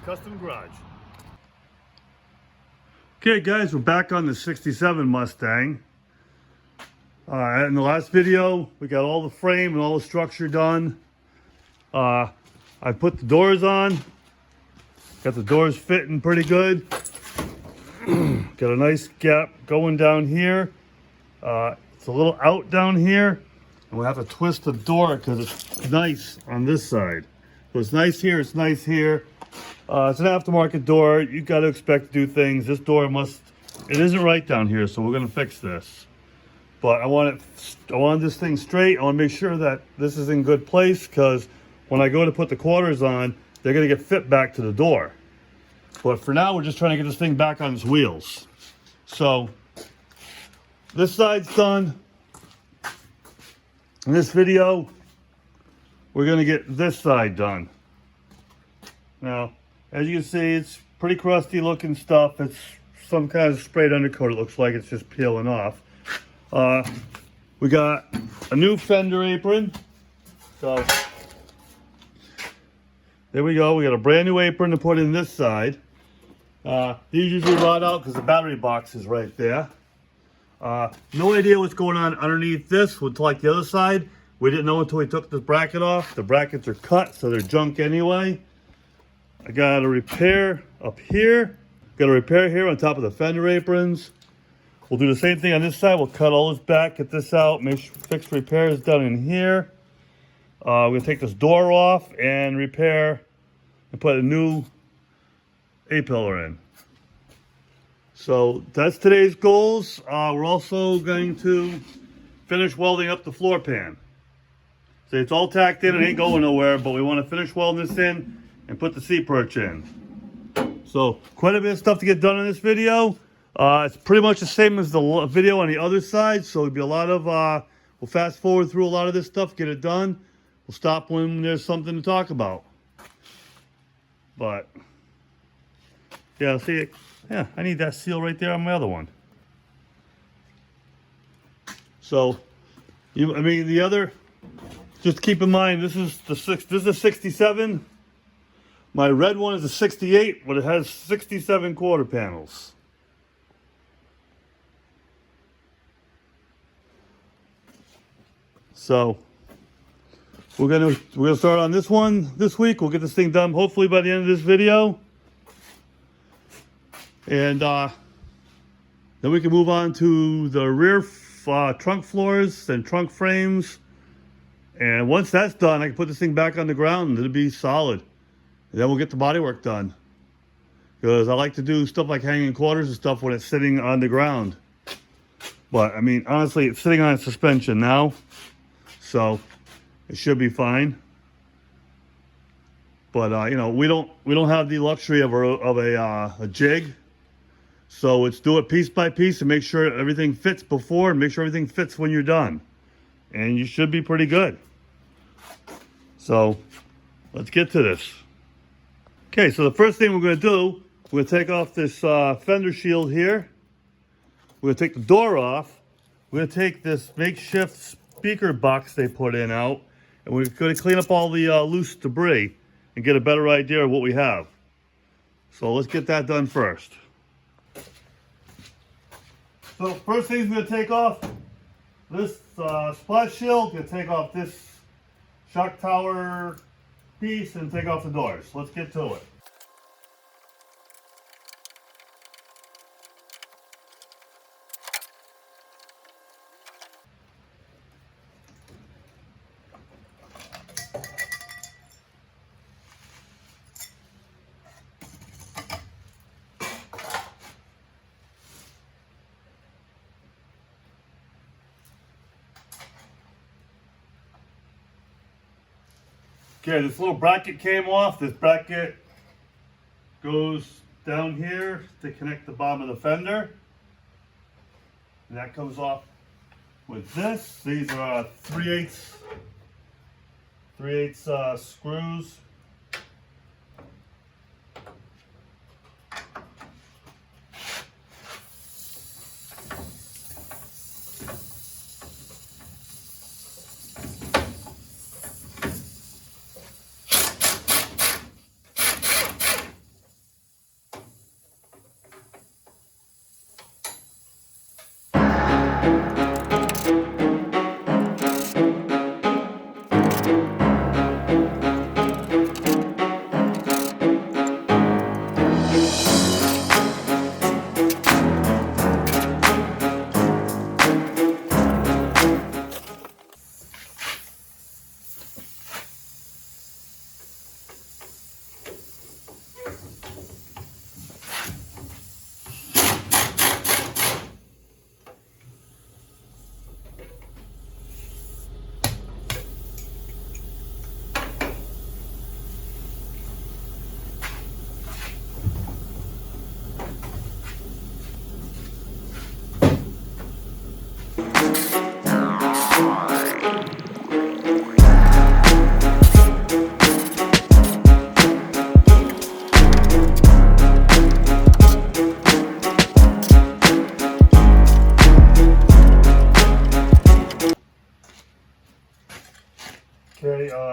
Custom Garage. Okay guys, we're back on the 67 Mustang. In the last video, we got all the frame and all the structure done. I put the doors on. Got the doors fitting pretty good. Got a nice gap going down here. It's a little out down here. And we'll have to twist the door because it's nice on this side. So it's nice here, it's nice here. It's an aftermarket door. You got to expect to do things. This door it isn't right down here, so we're going to fix this. But I want this thing straight. I want to make sure that this is in good place because when I go to put the quarters on, they're going to get fit back to the door. But for now, we're just trying to get this thing back on its wheels. So this side's done. In this video, we're going to get this side done. Now, as you can see, it's pretty crusty looking stuff. It's some kind of sprayed undercoat. It looks like it's just peeling off. We got a new fender apron. So there we go. We got a brand new apron to put in this side. These usually rot out because the battery box is right there. No idea what's going on underneath this with like the other side. We didn't know until we took this bracket off. The brackets are cut, so they're junk anyway. I got a repair up here. Got a repair here on top of the fender aprons. We'll do the same thing on this side. We'll cut all this back, get this out, make sure fix repairs done in here. We're gonna take this door off and repair and put a new A-pillar in. So that's today's goals. We're also going to finish welding up the floor pan. So it's all tacked in, it ain't going nowhere, but we want to finish welding this in and put the C-perch in. So quite a bit of stuff to get done in this video. It's pretty much the same as the video on the other side, so it'll be a lot of, we'll fast forward through a lot of this stuff, get it done. We'll stop when there's something to talk about. But, yeah, see, yeah, I need that seal right there on my other one. So, the other, just keep in mind, this is a 67. My red one is a 68, but it has 67 quarter panels. So we're gonna start on this one this week. We'll get this thing done hopefully by the end of this video, and then we can move on to the rear trunk floors and trunk frames. And once that's done, I can put this thing back on the ground and it'll be solid. And then we'll get the bodywork done. Because I like to do stuff like hanging quarters and stuff when it's sitting on the ground. But I mean, honestly, it's sitting on a suspension now, so it should be fine. But you know, we don't have the luxury of a jig, so let's do it piece by piece and make sure everything fits before and make sure everything fits when you're done, and you should be pretty good. So let's get to this. Okay, so the first thing we're going to do, we're going to take off this fender shield here. We're going to take the door off. We're going to take this makeshift speaker box they put in out, and we're going to clean up all the loose debris and get a better idea of what we have. So let's get that done first. So first thing we're going to take off this spot shield. Going to take off this shock tower piece and take off the doors. Let's get to it. Okay, this little bracket came off. This bracket goes down here to connect the bottom of the fender. And that comes off with this. These are 3/8 screws.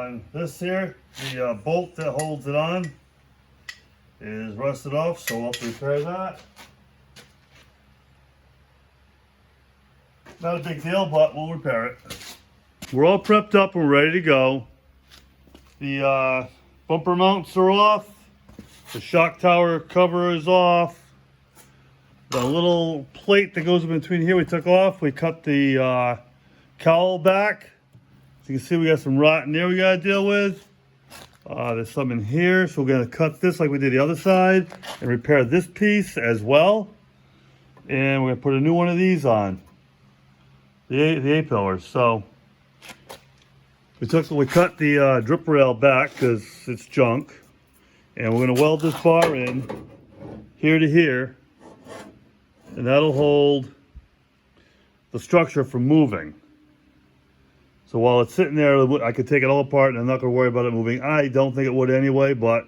on this here, the bolt that holds it on is rusted off, so we'll have to repair that. Not a big deal, but we'll repair it. We're all prepped up and ready to go. The bumper mounts are off. The shock tower cover is off. The little plate that goes in between here we took off. We cut the cowl back. As you can see, we got some rot in there we gotta deal with. There's some in here, so we're gonna cut this like we did the other side and repair this piece as well. And we're gonna put a new one of these on. The A-pillars. So we cut the drip rail back because it's junk. And we're gonna weld this bar in here to here. And that'll hold the structure from moving. So while it's sitting there, I could take it all apart and I'm not going to worry about it moving. I don't think it would anyway, but,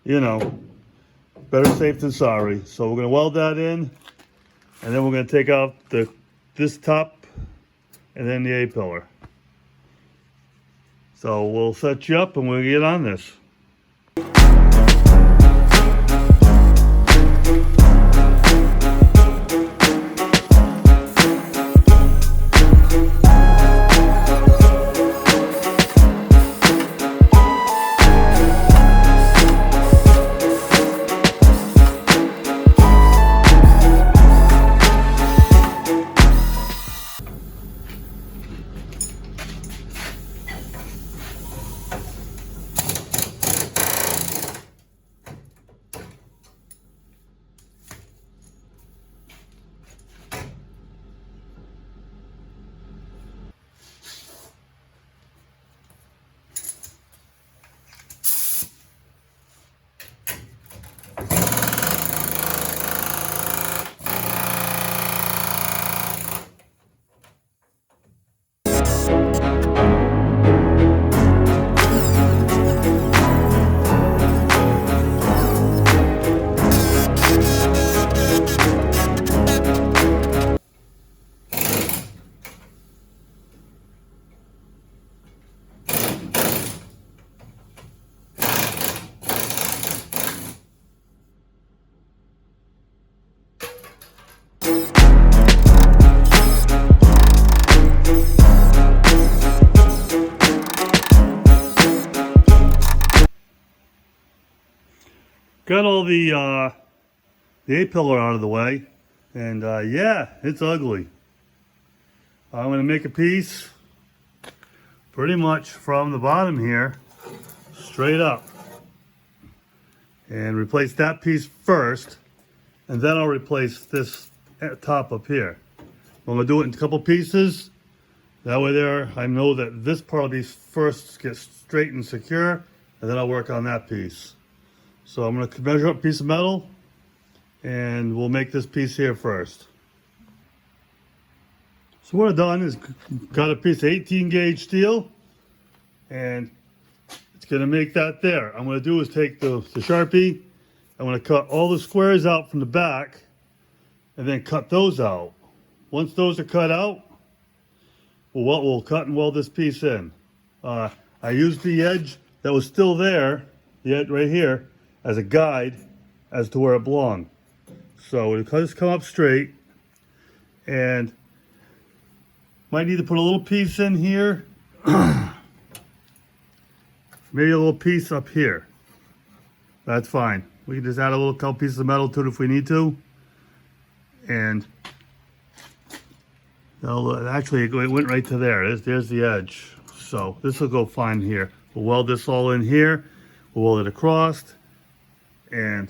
you know, better safe than sorry. So we're going to weld that in, and then we're going to take out this top and then the A-pillar. So we'll set you up and we'll get on this. Got all the A-pillar out of the way, and yeah, it's ugly. I'm going to make a piece pretty much from the bottom here, straight up, and replace that piece first, and then I'll replace this top up here. I'm going to do it in a couple pieces. That way there, I know that this part will be first get straight and secure, and then I'll work on that piece. So I'm going to measure up a piece of metal, and we'll make this piece here first. So what I've done is got a piece of 18 gauge steel, and it's going to make that there. I'm going to do is take the Sharpie, I'm going to cut all the squares out from the back, and then cut those out. Once those are cut out, we'll cut and weld this piece in. I used the edge that was still there, the edge right here, as a guide as to where it belonged. So it'll just come up straight, and might need to put a little piece in here, maybe a little piece up here. That's fine. We can just add a little couple pieces of metal to it if we need to. And actually it went right to there. There's the edge. So this will go fine here. We'll weld this all in here. We'll weld it across, and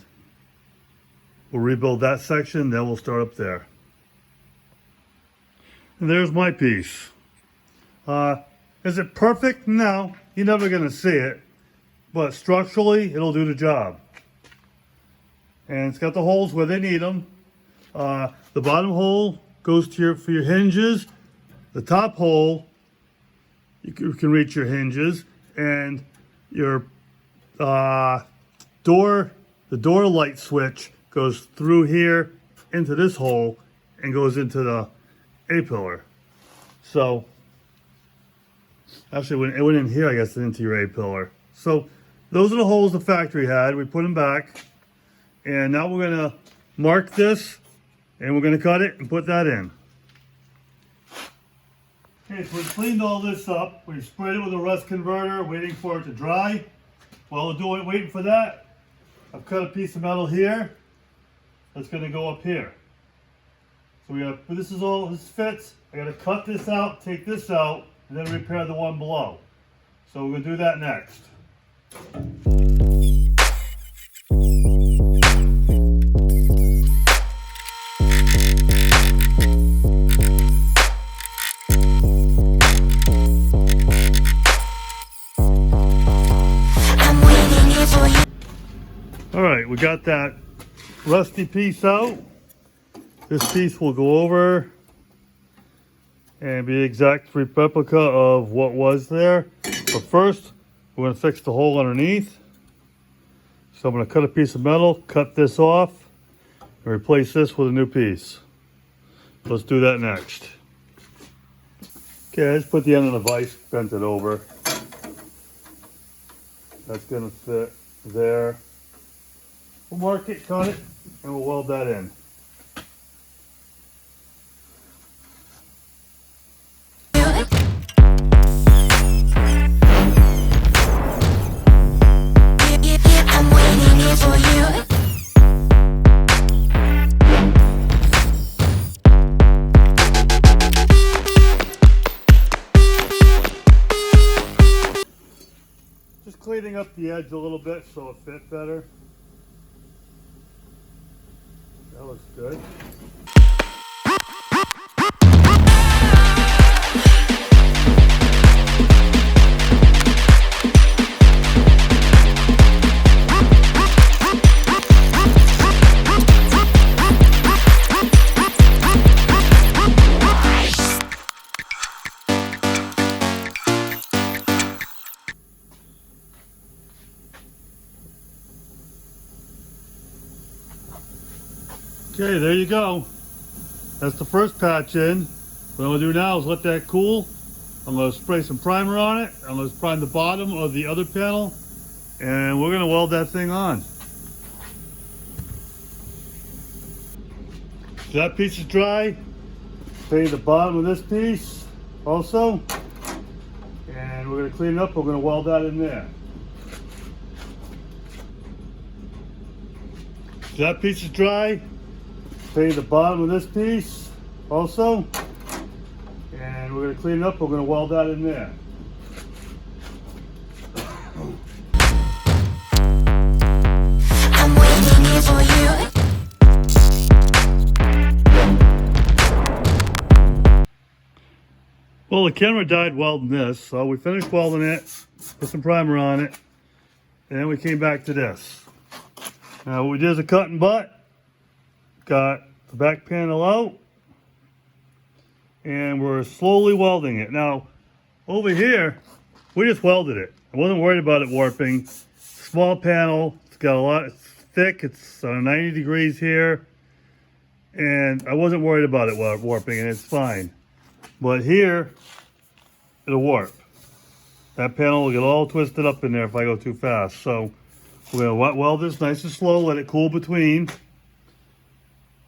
we'll rebuild that section, then we'll start up there. And there's my piece. Is it perfect? No, you're never gonna see it, but structurally it'll do the job. And it's got the holes where they need them. The bottom hole goes to for your hinges. The top hole, you can reach your hinges, and your the door light switch goes through here into this hole and goes into the A-pillar. So Actually, it went in here, I guess, into your A-pillar. So those are the holes the factory had. We put them back. And now we're going to mark this, and we're going to cut it and put that in. Okay, so we cleaned all this up. We sprayed it with a rust converter, waiting for it to dry. While we're waiting for that, I've cut a piece of metal here that's going to go up here. So this fits. I got to cut this out, take this out, and then repair the one below. So we're going to do that next. All right, we got that rusty piece out. This piece will go over and be the exact replica of what was there. But first, we're going to fix the hole underneath. So I'm going to cut a piece of metal, cut this off, and replace this with a new piece. Let's do that next. Okay, I just put the end of the vise, bent it over. That's going to fit there. We'll mark it, cut it, and we'll weld that in. Just cleaning up the edge a little bit so it fit better. That looks good. Okay, there you go. That's the first patch in. What I'm going to do now is let that cool. I'm going to spray some primer on it. I'm going to prime the bottom of the other panel. And we're going to weld that thing on. So that piece is dry. Paint the bottom of this piece also. And we're going to clean it up. We're going to weld that in there. So that piece is dry. Paint the bottom of this piece also. And we're going to clean it up. We're going to weld that in there. I'm waiting here for you. Well, the camera died welding this, so we finished welding it, put some primer on it, and then we came back to this. Now what we did is a cut and butt. Got the back panel out, and we're slowly welding it. Now, over here, we just welded it. I wasn't worried about it warping. Small panel, it's got a lot, it's thick, it's 90 degrees here, and I wasn't worried about it warping, and it's fine. But here, it'll warp. That panel will get all twisted up in there if I go too fast. So, we're going to weld this nice and slow, let it cool between.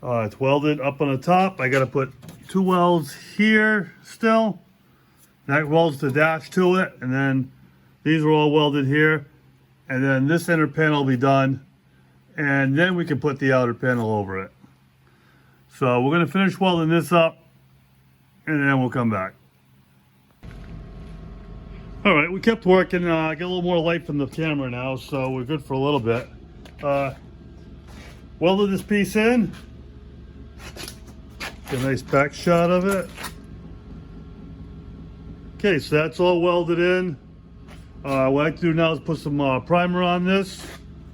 It's welded up on the top. I got to put 2 welds here still. That welds the dash to it, and then these are all welded here. And then this inner panel will be done, and then we can put the outer panel over it. So we're going to finish welding this up, and then we'll come back. All right, we kept working. Get a little more light from the camera now, so we're good for a little bit. Welded this piece in. Get a nice back shot of it. Okay, so that's all welded in. What I like to do now is put some primer on this.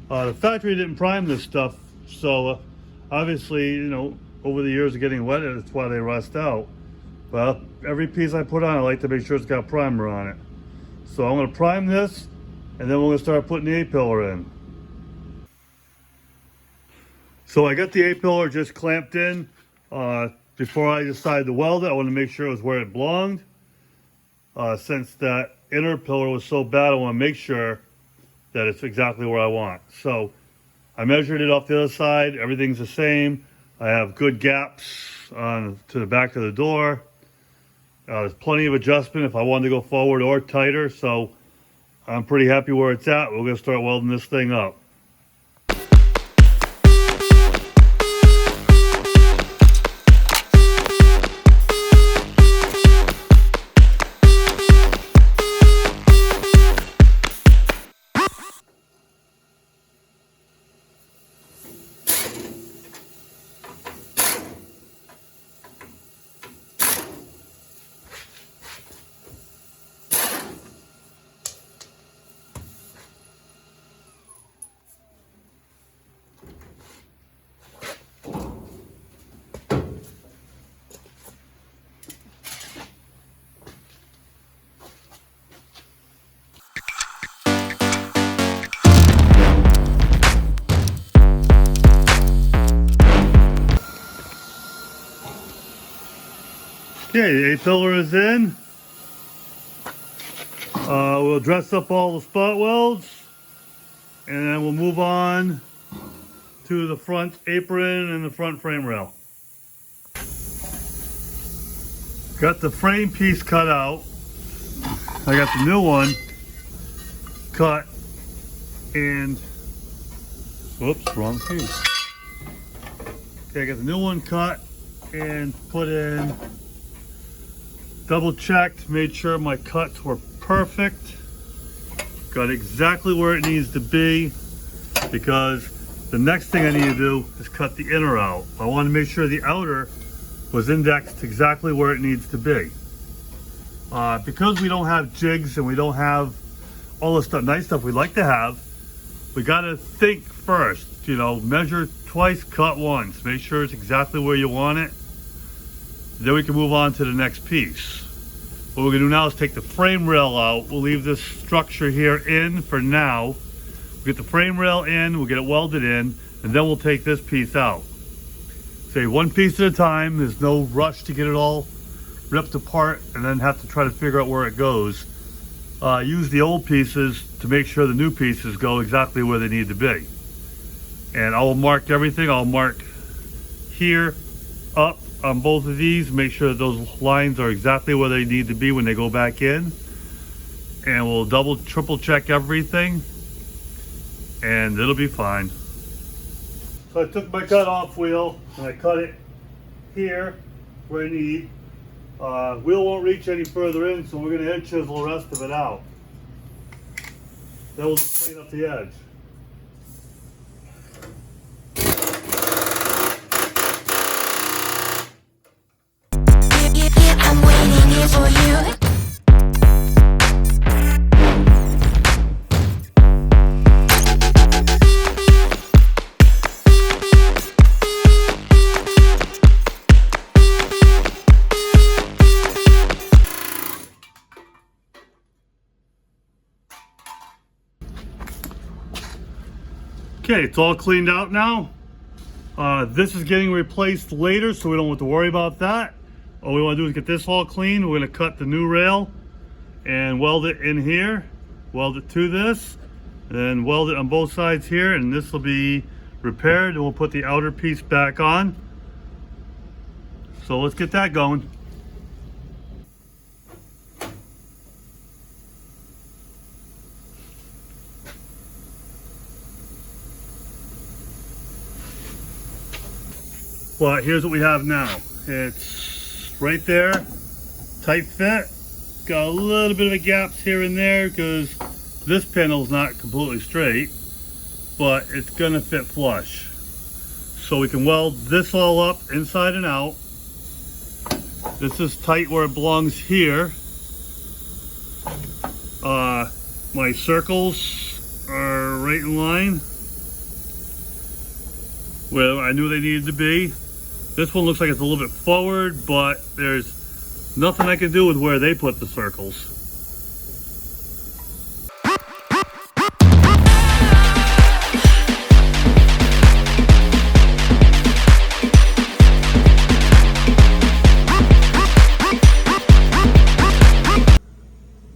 The factory didn't prime this stuff, so obviously, you know, over the years of getting wet, that's why they rust out. But every piece I put on, I like to make sure it's got primer on it. So I'm going to prime this, and then we're going to start putting the A-pillar in. So I got the A-pillar just clamped in. Before I decided to weld it, I wanted to make sure it was where it belonged. since that inner pillar was so bad, I want to make sure that it's exactly where I want. So I measured it off the other side. Everything's the same. I have good gaps to the back of the door. There's plenty of adjustment if I wanted to go forward or tighter. So I'm pretty happy where it's at. We're going to start welding this thing up. Okay, the A-pillar is in. We'll dress up all the spot welds, and then we'll move on to the front apron and the front frame rail. Got the frame piece cut out. I got the new one cut, and whoops, wrong piece. Okay, I got the new one cut and put in. Double checked, made sure my cuts were perfect. Got exactly where it needs to be, because the next thing I need to do is cut the inner out. I want to make sure the outer was indexed exactly where it needs to be. Because we don't have jigs and we don't have all the stuff, nice stuff we like to have, we got to think first. You know, measure twice, cut once. Make sure it's exactly where you want it. Then we can move on to the next piece. What we're gonna do now is take the frame rail out. We'll leave this structure here in for now. We'll get the frame rail in, we'll get it welded in, and then we'll take this piece out. Say one piece at a time. There's no rush to get it all ripped apart and then have to try to figure out where it goes. Use the old pieces to make sure the new pieces go exactly where they need to be. And I will mark everything. I'll mark here, up, on both of these, make sure that those lines are exactly where they need to be when they go back in, and we'll double triple check everything and it'll be fine. So I took my cut off wheel and I cut it here where I need. Wheel won't reach any further in, so we're going to head chisel the rest of it out. Then we'll just clean up the edge. For you. Okay, it's all cleaned out now. This is getting replaced later, so we don't have to worry about that. All we want to do is get this all clean. We're going to cut the new rail and weld it in here, weld it to this, and then weld it on both sides here, and this will be repaired, and we'll put the outer piece back on. So let's get that going. Well, here's what we have now. It's right there, tight fit. Got a little bit of a gaps here and there because this panel's not completely straight, but it's gonna fit flush. So we can weld this all up inside and out. This is tight where it belongs here. My circles are right in line where I knew they needed to be. This one looks like it's a little bit forward, but there's nothing I can do with where they put the circles.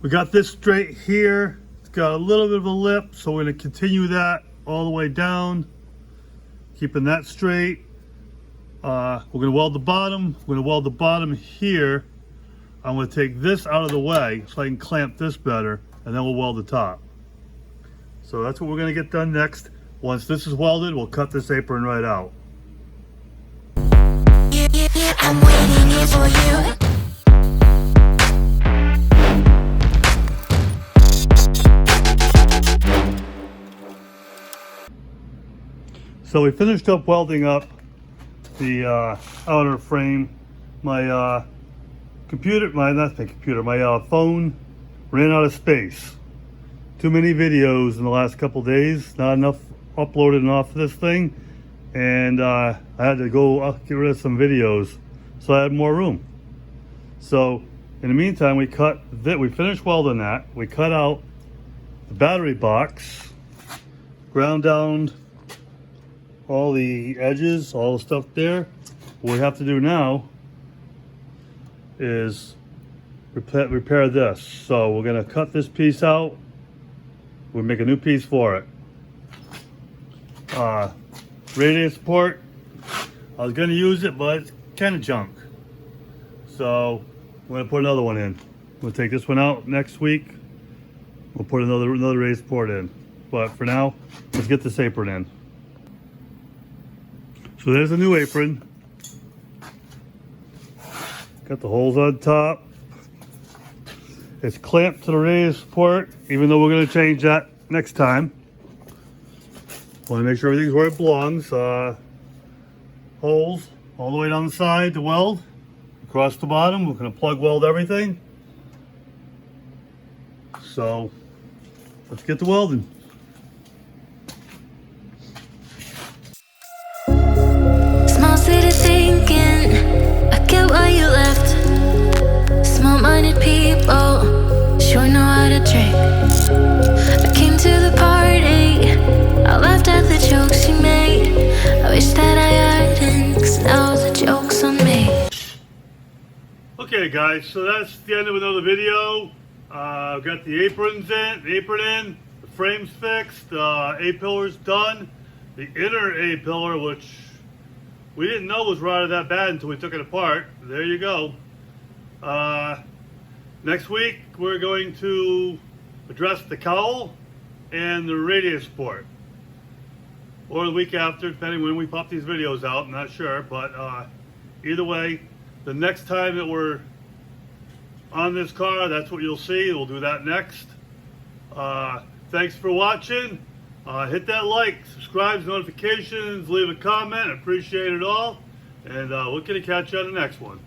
We got this straight here. It's got a little bit of a lip, so we're going to continue that all the way down, keeping that straight. We're going to weld the bottom. We're going to weld the bottom here. I'm going to take this out of the way so I can clamp this better, and then we'll weld the top. So that's what we're going to get done next. Once this is welded, we'll cut this apron right out. I'm waiting here for you. So we finished up welding up the outer frame. My computer, my phone ran out of space. Too many videos in the last couple days, not enough uploaded off this thing, and I had to go get rid of some videos so I had more room. So in the meantime, we finished welding that. We cut out the battery box, ground down all the edges, all the stuff there. What we have to do now is repair this. So we're gonna cut this piece out. We'll make a new piece for it. Radiator support, I was gonna use it, but it's kind of junk. So we're gonna put another one in. We'll take this one out next week. We'll put another radiator support in. But for now, let's get this apron in. So there's a new apron. Got the holes on top. It's clamped to the radiator support, even though we're going to change that next time. Want to make sure everything's where it belongs. Holes all the way down the side to weld. Across the bottom, we're going to plug weld everything. So let's get to welding. Small city thinking, I get why you left. Small-minded people sure know how to drink. I came to the party, I laughed at the jokes you made. I wish that I hadn't, 'cause now the joke's on me. Okay guys, so that's the end of another video. I've got the apron in, the frame's fixed, A-pillar's done. The inner A-pillar, which we didn't know was rotted that bad until we took it apart. There you go. Next week, we're going to address the cowl and the radiator support. Or the week after, depending when we pop these videos out, I'm not sure. But either way, the next time that we're on this car, that's what you'll see. We'll do that next. Thanks for watching. Hit that like, subscribe, notifications, leave a comment. Appreciate it all. And we're going to catch you on the next one.